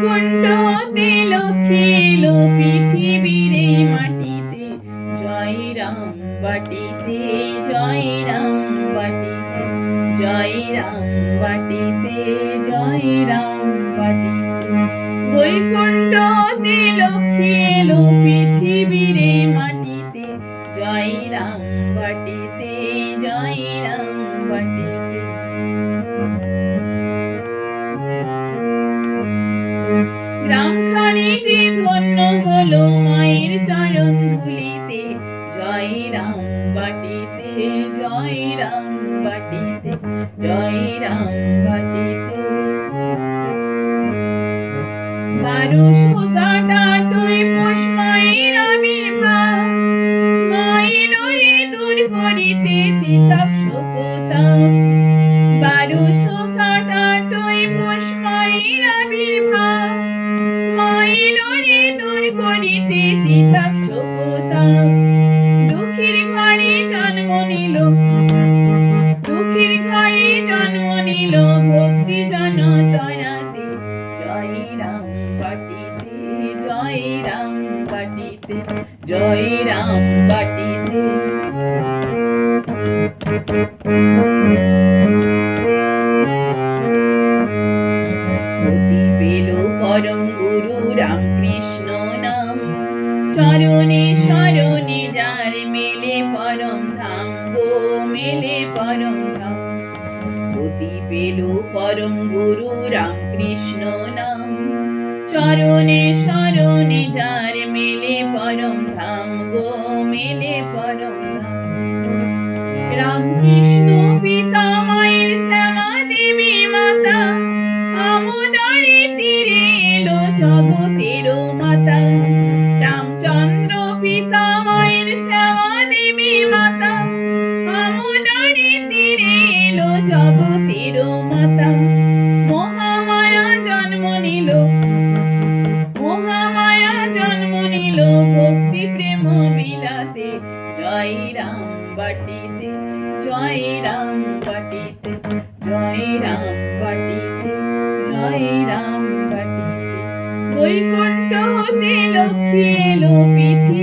বৈকুণ্ঠ হতে লক্ষ্মী এলো পৃথিবীর এই মাটিতে, জয় রাম বাটিতে, জয় রাম বাটিতে, জয় রাম বাটিতে, জয় রাম বাটিতে। বৈকুণ্ঠ হতে লক্ষ্মী এলো পৃথিবীর এই মাটিতে, জয় রাম বাটিতে, জয় রাম বাটিতে। গ্রামখানি যে ধন্য হলো মায়ের চরণ ধুলিতে, জয় রাম বাটিতে, জয় রাম বাটিতে, জয় রাম বাটিতে। 1267 পৌষ মায়ের আবির্ভাব, মা এলো রে দূর করিতে তিতাপ শোকতাপ। 1267 পৌষ মায়ের আবির্ভাব, মা এলো রে দূর করিতে তিতাপ শোকতাপ। দুঃখীর ঘরে জন্ম নিল, দুঃখীর ঘরে জন্ম নিল ভক্তি জনতারাতে, জয় রাম বাটিতে, জয় রাম বাটিতে, জয় রাম বাটিতে। গতি পেল পরম গুরু রামকৃষ্ণ নাম, চরণে শরণে যার মেলে পরম ধাম গো, মেলে পরম ধাম। গতি পেল পরম গুরু রামকৃষ্ণ নাম, চরণে শরণে যার মেলে পরম ধাম গো, মেলে পরম ধাম। রামকৃষ্ণ পিতা মায়ের শ্যামা দেবী মাতা, আমোদরে তীরে এলো জগতের মাতা। রামচন্দ্র পিতা মায়ের শ্যামা দেবী মাতা, আমোদরে তীরে এলো জগতের মাতা। মহামায়া জন্ম নিল, মহামায়া জন্ম নিল ভক্তি প্রেম বিলাতে, জয় রাম বাটিতে, জয় রাম বাটিতে, জয় রাম বাটিতে, জয় রাম বাটিতে। বৈকুণ্ঠ হতে লক্ষ্মী এলো পৃথিবী